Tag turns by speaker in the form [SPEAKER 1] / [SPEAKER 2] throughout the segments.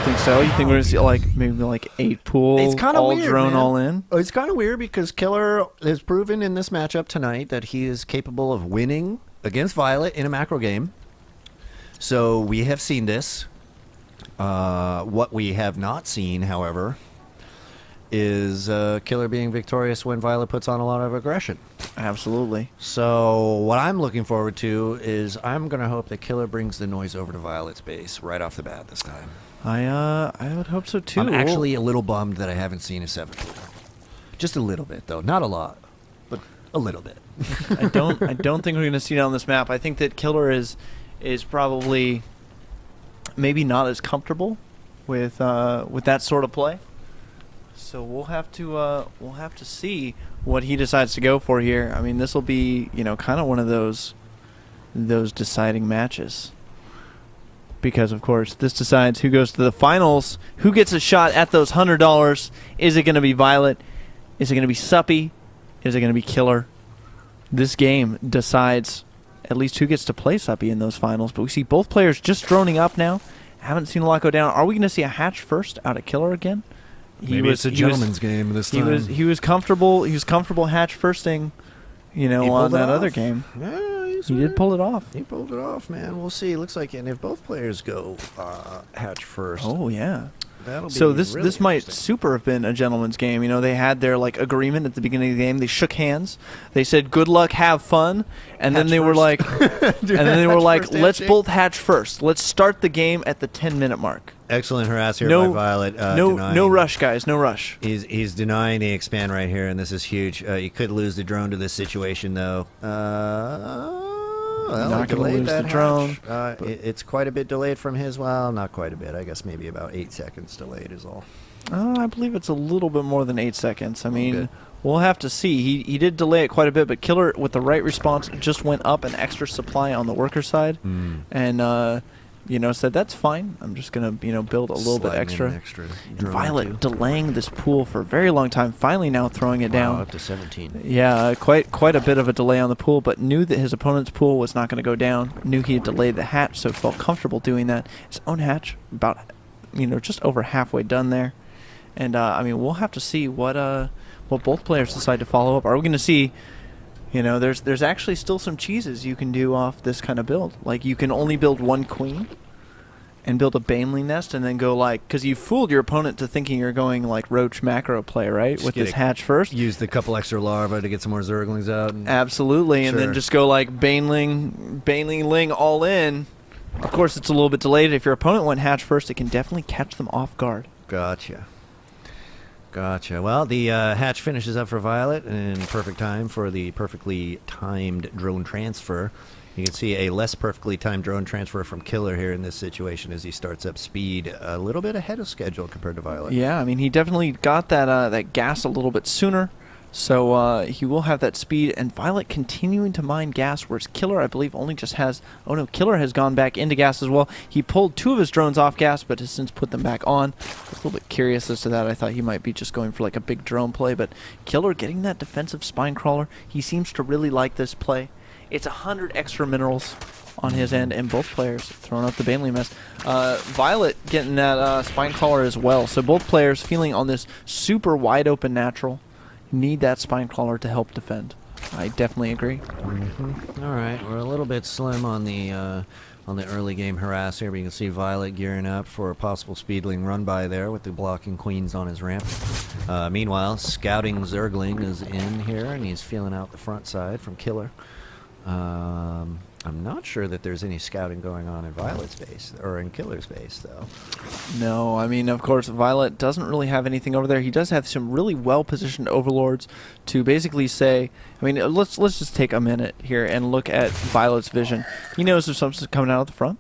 [SPEAKER 1] think so. You think we're going to see like maybe like 8 pool,
[SPEAKER 2] It's kind of
[SPEAKER 1] all
[SPEAKER 2] weird,
[SPEAKER 1] drone,
[SPEAKER 2] man.
[SPEAKER 1] all in?
[SPEAKER 2] It's kind of weird because Killer has proven in this matchup tonight that he is capable of winning against viOLet in a macro game. So we have seen this. What we have not seen, however, is Killer being victorious when viOLet puts on a lot of aggression.
[SPEAKER 1] Absolutely.
[SPEAKER 2] So what I'm looking forward to is I'm going to hope that Killer brings the noise over to viOLet's base right off the bat this time.
[SPEAKER 1] I would hope so too.
[SPEAKER 2] I'm actually a little bummed that I haven't seen a 7 pool. Just a little bit, though. Not a lot, but a little bit.
[SPEAKER 1] I don't think we're going to see it on this map. I think that Killer is probably maybe not as comfortable with that sort of play. So we'll have to see what he decides to go for here. I mean, this will be, you know, kind of one of those deciding matches. Because, of course, this decides who goes to the finals, who gets a shot at those $100. Is it going to be viOLet? Is it going to be Suppy? Is it going to be Killer? This game decides at least who gets to play Suppy in those finals. But we see both players just droning up now. Haven't seen a lot go down. Are we going to see a hatch first out of Killer again?
[SPEAKER 2] Maybe it's a gentleman's game this time.
[SPEAKER 1] He was comfortable hatch firsting, you know, on that other game.
[SPEAKER 2] Yeah,
[SPEAKER 1] he did pull it off.
[SPEAKER 2] He pulled it off, man. We'll see. It looks like, and if both players go hatch first,
[SPEAKER 1] oh yeah.
[SPEAKER 2] That'll be
[SPEAKER 1] So this
[SPEAKER 2] really
[SPEAKER 1] might super have been a gentleman's game. You know, they had their like agreement at the beginning of the game. They shook hands. They said, "Good luck, have fun," and then they were like, "Let's both hatch first. Let's start the game at the 10-minute mark."
[SPEAKER 2] Excellent harass here by viOLet.
[SPEAKER 1] No rush, guys. No rush.
[SPEAKER 2] He's denying the expand right here, and this is huge. You could lose the drone to this situation, though.
[SPEAKER 1] Not going to lose the drone.
[SPEAKER 2] It's quite a bit delayed from his. Well, not quite a bit. I guess maybe about 8 seconds delayed is all.
[SPEAKER 1] I believe it's a little bit more than 8 seconds. I mean, we'll have to see. He did delay it quite a bit, but Killer, with the right response, just went up an extra supply on the worker side. And, you know, said, that's fine. I'm just going to, you know, build a little bit extra. And viOLet delaying this pool for a very long time, finally now throwing it down.
[SPEAKER 2] Up to 17.
[SPEAKER 1] Yeah, quite a bit of a delay on the pool, but knew that his opponent's pool was not going to go down. Knew he had delayed the hatch, so felt comfortable doing that. His own hatch, about, you know, just over halfway done there. And, I mean, we'll have to see what both players decide to follow up. Are we going to see... You know, there's actually still some cheeses you can do off this kind of build. Like, you can only build 1 queen and build a Baneling nest and then go, like... Because you fooled your opponent to thinking you're going, like, Roach macro play, right?
[SPEAKER 2] Just
[SPEAKER 1] with this hatch first.
[SPEAKER 2] Use the couple extra larvae to get some more Zerglings out.
[SPEAKER 1] Absolutely, and then just go, like, Baneling Ling all in. Of course, it's a little bit delayed. If your opponent went hatch first, it can definitely catch them off guard.
[SPEAKER 2] Gotcha. Well, the hatch finishes up for viOLet in perfect time for the perfectly timed drone transfer. You can see a less perfectly timed drone transfer from Killer here in this situation as he starts up speed a little bit ahead of schedule compared to viOLet.
[SPEAKER 1] Yeah, I mean, he definitely got that gas a little bit sooner. So he will have that speed, and viOLet continuing to mine gas, whereas Killer, I believe, only just has... Oh no, Killer has gone back into gas as well. He pulled 2 of his drones off gas, but has since put them back on. I was a little bit curious as to that. I thought he might be just going for like a big drone play, but Killer getting that defensive spine crawler. He seems to really like this play. It's 100 extra minerals on his end, and both players throwing up the Baneling mess. viOLet getting that spine crawler as well. So both players feeling on this super wide open natural. Need that spine crawler to help defend. I definitely agree.
[SPEAKER 2] All right, we're a little bit slim on the early game harass here, but you can see viOLet gearing up for a possible speedling run by there with the blocking queens on his ramp. Meanwhile, scouting Zergling is in here, and he's feeling out the front side from Killer. I'm not sure that there's any scouting going on in viOLet's base, or in Killer's base, though.
[SPEAKER 1] No, I mean, of course, viOLet doesn't really have anything over there. He does have some really well-positioned overlords to basically say... I mean, let's just take a minute here and look at viOLet's vision. He knows if something's coming out of the front,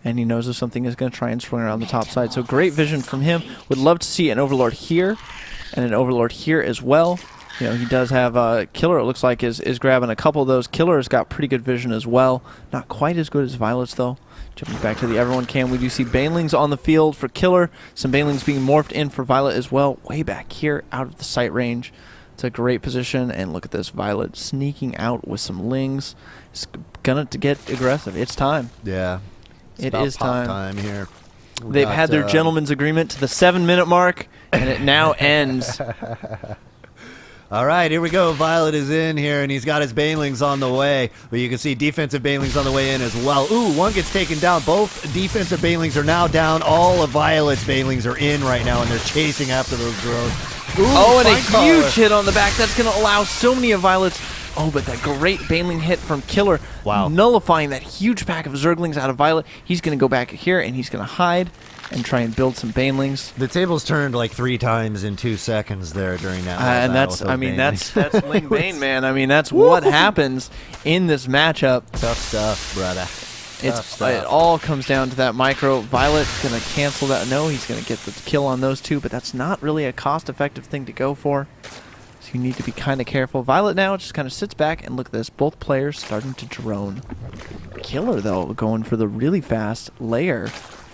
[SPEAKER 1] and he knows if something is going to try and swing around the top side. So great vision from him. Would love to see an overlord here, and an overlord here as well. You know, he does have Killer, it looks like, is grabbing a couple of those. Killer has got pretty good vision as well. Not quite as good as viOLet's, though. Jumping back to the everyone cam, we do see Banelings on the field for Killer. Some Banelings being morphed in for viOLet as well. Way back here, out of the sight range. It's a great position, and look at this. viOLet sneaking out with some Lings. It's gonna get aggressive. It's time.
[SPEAKER 2] Yeah.
[SPEAKER 1] It is time
[SPEAKER 2] here.
[SPEAKER 1] They've had their gentleman's agreement to the 7-minute mark, and it now ends.
[SPEAKER 2] All right, here we go. viOLet is in here, and he's got his banelings on the way. But you can see defensive banelings on the way in as well. Ooh, one gets taken down. Both defensive banelings are now down. All of viOLet's banelings are in right now, and they're chasing after those drones. Ooh,
[SPEAKER 1] oh, and a huge hit on the back. That's going to allow so many of viOLet's... Oh, but that great baneling hit from dKiLLeR.
[SPEAKER 2] Wow.
[SPEAKER 1] Nullifying that huge pack of Zerglings out of viOLet. He's going to go back here, and he's going to hide and try and build some banelings.
[SPEAKER 2] The tables turned like 3 times in 2 seconds there during that.
[SPEAKER 1] And that's, I mean, that's Ling Bane, man. I mean, that's what happens in this matchup.
[SPEAKER 2] Tough stuff, brother.
[SPEAKER 1] It all comes down to that micro. viOLet going to cancel that. No, he's going to get the kill on those two, but that's not really a cost-effective thing to go for. So you need to be kind of careful. viOLet now just kind of sits back, and look at this. Both players starting to drone. dKiLLeR, though, going for the really fast layer.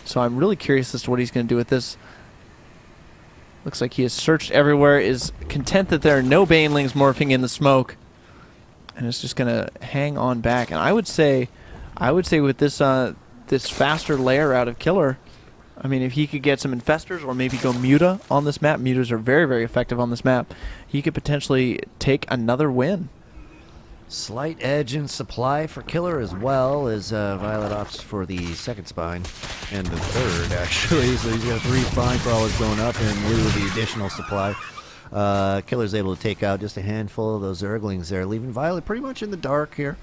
[SPEAKER 1] So I'm really curious as to what he's going to do with this. Looks like he has searched everywhere, is content that there are no banelings morphing in the smoke, and is just going to hang on back. And I would say with this this faster layer out of dKiLLeR, I mean, if he could get some infestors or maybe go Muta on this map, Mutas are very, very effective on this map, he could potentially take another win.
[SPEAKER 2] Slight edge in supply for dKiLLeR as well as viOLet opts for the second spine and the third, actually. So he's got 3 spine crawlers going up in lieu of the additional supply. dKiLLeR's able to take out just a handful of those Zerglings there, leaving viOLet pretty much in the dark here.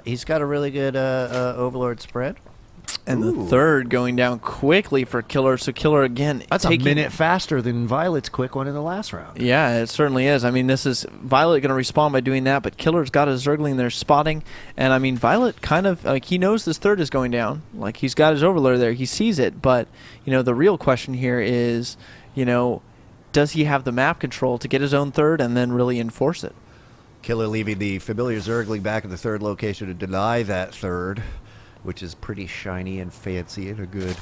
[SPEAKER 2] He's got a really good Overlord spread.
[SPEAKER 1] And the third going down quickly for dKiLLeR. So dKiLLeR again.
[SPEAKER 2] That's a minute faster than viOLet's quick one in the last round.
[SPEAKER 1] Yeah, it certainly is. I mean, this is viOLet going to respond by doing that, but dKiLLeR's got his Zergling there spotting. And I mean, viOLet kind of, like, he knows this third is going down. Like, he's got his Overlord there. He sees it. But, you know, the real question here is, you know, does he have the map control to get his own third and then really enforce it?
[SPEAKER 2] dKiLLeR leaving the familiar Zergling back at the third location to deny that third, which is pretty shiny and fancy and a good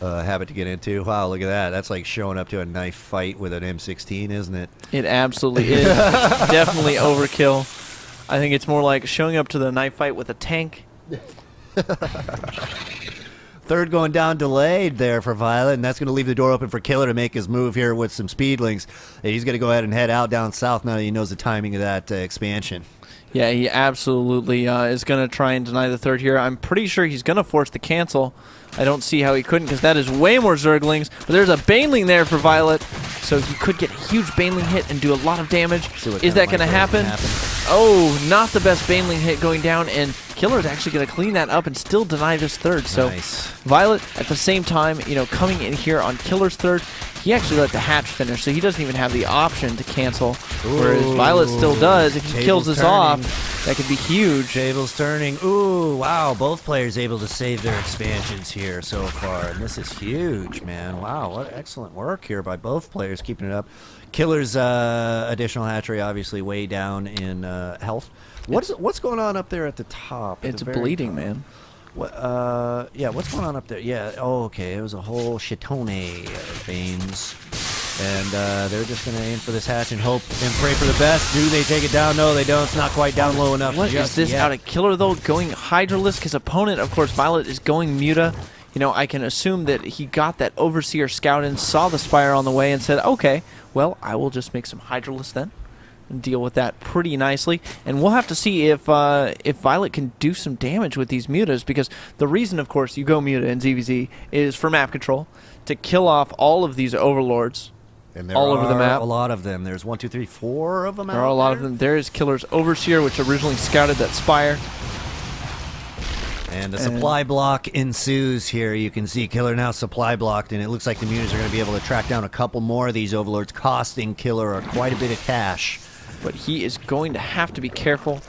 [SPEAKER 2] habit to get into. Wow, look at that. That's like showing up to a knife fight with an M16, isn't it?
[SPEAKER 1] It absolutely is. Definitely overkill. I think it's more like showing up to the knife fight with a tank.
[SPEAKER 2] Third going down delayed there for viOLet, and that's going to leave the door open for dKiLLeR to make his move here with some speedlings. And he's going to go ahead and head out down south now that he knows the timing of that expansion.
[SPEAKER 1] Yeah, he absolutely is going to try and deny the third here. I'm pretty sure he's going to force the cancel. I don't see how he couldn't, because that is way more Zerglings. But there's a baneling there for viOLet, so he could get a huge baneling hit and do a lot of damage. Is that going to happen? Oh, not the best baneling hit going down, and dKiLLeR is actually going to clean that up and still deny this third. So viOLet, at the same time, you know, coming in here on dKiLLeR's third, he actually let the hatch finish, so he doesn't even have the option to cancel, whereas viOLet still does. If he kills this off, that could be huge.
[SPEAKER 2] Tables turning. Ooh, wow. Both players able to save their expansions here so far, and this is huge, man. Wow, what excellent work here by both players, keeping it up. dKiLLeR's additional hatchery obviously way down in health. What's going on up there at the top?
[SPEAKER 1] It's bleeding, man.
[SPEAKER 2] What, yeah, what's going on up there? Yeah, oh, okay, it was a whole shitone veins. And they're just going to aim for this hatch and hope and pray for the best. Do they take it down? No, they don't. It's not quite down low enough.
[SPEAKER 1] What is this out of dKiLLeR, though? Going Hydralisk. His opponent, of course, viOLet, is going Muta. You know, I can assume that he got that Overseer scout in, saw the Spire on the way, and said, okay, well, I will just make some Hydralisk then and deal with that pretty nicely. And we'll have to see if viOLet can do some damage with these Mutas, because the reason, of course, you go Muta in ZVZ is for map control, to kill off all of these Overlords.
[SPEAKER 2] And there
[SPEAKER 1] all over the map.
[SPEAKER 2] A lot of them. There's 1, 2, 3, 4 of them out there.
[SPEAKER 1] There are a lot of them. There is dKiLLeR's Overseer, which originally scouted that Spire.
[SPEAKER 2] And the supply block ensues here. You can see dKiLLeR now supply blocked, and it looks like the Mutas are going to be able to track down a couple more of these Overlords, costing dKiLLeR quite a bit of cash.
[SPEAKER 1] But he is going to have to be careful.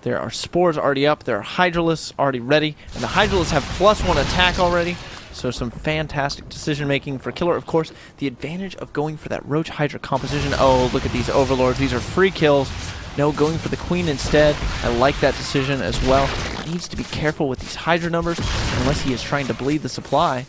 [SPEAKER 1] There are Spores already up. There are Hydralisks already ready. And the Hydralisks have +1 attack already. So some fantastic decision-making for dKiLLeR. Of course, the advantage of going for that Roach Hydra composition. Oh, look at these Overlords. These are free kills. No, going for the Queen instead. I like that decision as well. He needs to be careful with these Hydra numbers unless he is trying to bleed the supply.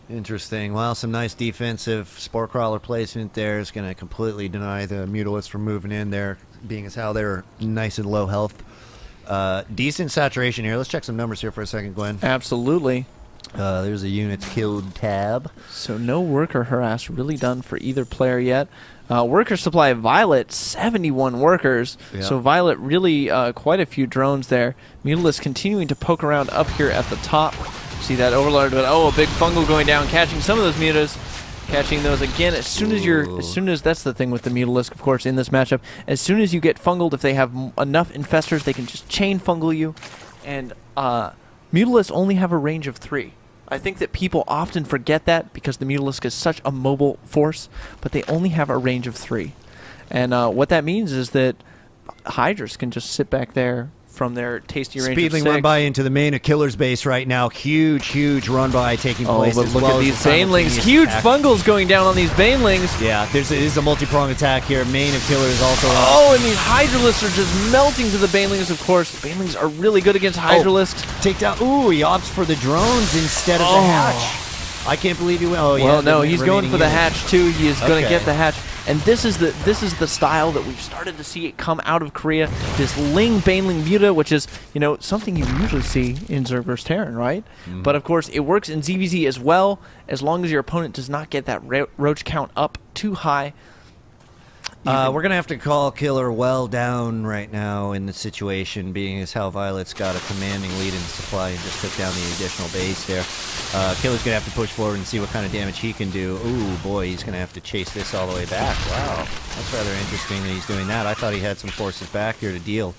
[SPEAKER 2] Interesting. Well, some nice defensive Spore Crawler placement there is going to completely deny the Mutalisks from moving in there, being as how they're nice and low health. Decent saturation here. Let's check some numbers here for a second, Gwen.
[SPEAKER 1] Absolutely.
[SPEAKER 2] There's a units killed tab.
[SPEAKER 1] So no worker harass really done for either player yet. Worker supply viOLet, 71 workers.
[SPEAKER 2] Yeah.
[SPEAKER 1] So viOLet really quite a few drones there. Mutalisk continuing to poke around up here at the top. See that overlord, but a big fungal going down, catching some of those mutas. Catching those again as soon as that's the thing with the Mutalisk, of course, in this matchup. As soon as you get fungled, if they have enough infestors, they can just chain fungal you. And Mutalisks only have a range of 3. I think that people often forget that because the Mutalisk is such a mobile force, but they only have a range of 3. And what that means is that Hydras can just sit back there from their tasty range
[SPEAKER 2] Speedling
[SPEAKER 1] of 6.
[SPEAKER 2] run by into the main of Killer's base right now. Huge run by taking place.
[SPEAKER 1] But
[SPEAKER 2] as
[SPEAKER 1] look
[SPEAKER 2] well
[SPEAKER 1] at
[SPEAKER 2] as
[SPEAKER 1] these
[SPEAKER 2] the
[SPEAKER 1] Banelings.
[SPEAKER 2] simultaneous
[SPEAKER 1] Huge
[SPEAKER 2] attack.
[SPEAKER 1] fungals going down on these Banelings.
[SPEAKER 2] Yeah, it is a multi-pronged attack here. Main of Killer is also
[SPEAKER 1] And these Hydralisks are just melting to the Banelings, of course. Banelings are really good against Hydralisks.
[SPEAKER 2] take down. Ooh, he opts for the drones instead of the hatch. I can't believe he went. Oh, yeah.
[SPEAKER 1] Well, no, he's going for the hatch too. He is going to
[SPEAKER 2] Okay.
[SPEAKER 1] get the hatch. And this is the style that we've started to see it come out of Korea. This Ling Baneling Muta, which is, something you usually see in Zerg vs. Terran, right? But of course, it works in ZVZ as well, as long as your opponent does not get that roach count up too high.
[SPEAKER 2] We're going to have to call Killer well down right now in the situation, being as how viOLet's got a commanding lead in the supply and just took down the additional base there. Killer's going to have to push forward and see what kind of damage he can do. Ooh, boy, he's going to have to chase this all the way back. Wow, that's rather interesting that he's doing that. I thought he had some forces back here to deal.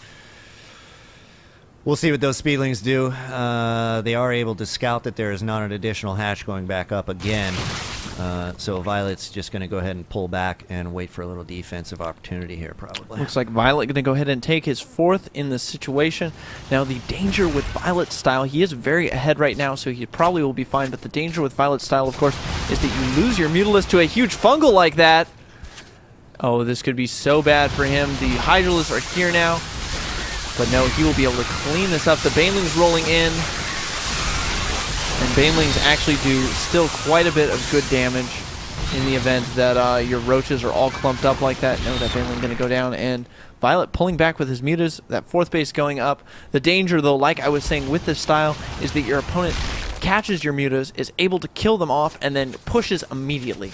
[SPEAKER 2] We'll see what those Speedlings do. They are able to scout that there is not an additional hatch going back up again. So viOLet's just going to go ahead and pull back and wait for a little defensive opportunity here, probably.
[SPEAKER 1] Looks like viOLet going to go ahead and take his 4th in this situation. Now, the danger with viOLet's style, he is very ahead right now, so he probably will be fine. But the danger with viOLet's style, of course, is that you lose your Mutalisk to a huge fungal like that. Oh, this could be so bad for him. The Hydralisks are here now. But no, he will be able to clean this up. The Banelings rolling in. And Banelings actually do still quite a bit of good damage in the event that your roaches are all clumped up like that. No, that Baneling going to go down. And viOLet pulling back with his mutas. That 4th base going up. The danger, though, like I was saying with this style, is that your opponent catches your mutas, is able to kill them off, and then pushes immediately.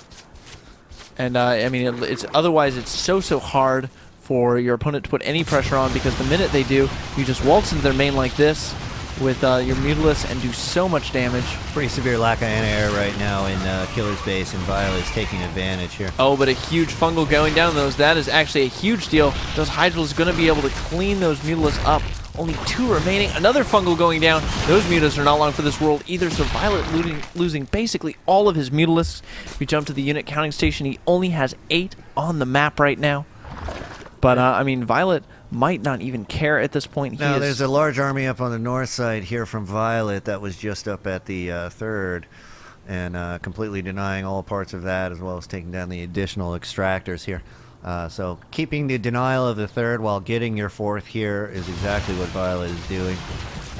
[SPEAKER 1] And, otherwise it's so hard for your opponent to put any pressure on, because the minute they do, you just waltz into their main like this with your Mutalisk and do so much damage.
[SPEAKER 2] Pretty severe lack of anti-air right now in Killer's base, and viOLet's taking advantage here.
[SPEAKER 1] Oh, but a huge fungal going down those. That is actually a huge deal. Those Hydrals going to be able to clean those Mutalisks up. Only 2 remaining. Another fungal going down. Those mutas are not long for this world either, so viOLet losing basically all of his Mutalisks. If we jump to the unit counting station, he only has 8 on the map right now. But, viOLet might not even care at this point.
[SPEAKER 2] Now, there's a large army up on the north side here from viOLet that was just up at the 3rd, and completely denying all parts of that, as well as taking down the additional extractors here. So keeping the denial of the 3rd while getting your 4th here is exactly what viOLet is doing.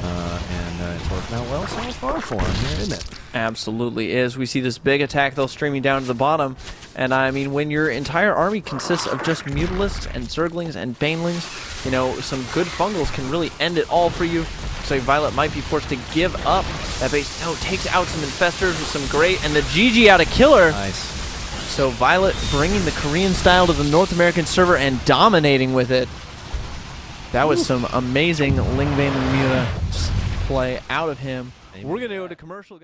[SPEAKER 2] And it's working out well so far for him here, isn't it?
[SPEAKER 1] Absolutely is. We see this big attack, though, streaming down to the bottom. And, when your entire army consists of just Mutalisks and Zerglings and Banelings, some good fungals can really end it all for you. So viOLet might be forced to give up that base. No, takes out some infestors with some great, and the GG out of Killer.
[SPEAKER 2] Nice.
[SPEAKER 1] So viOLet bringing the Korean style to the North American server and dominating with it. That was some amazing Ling Baneling Muta play out of him. We're going to go to commercial.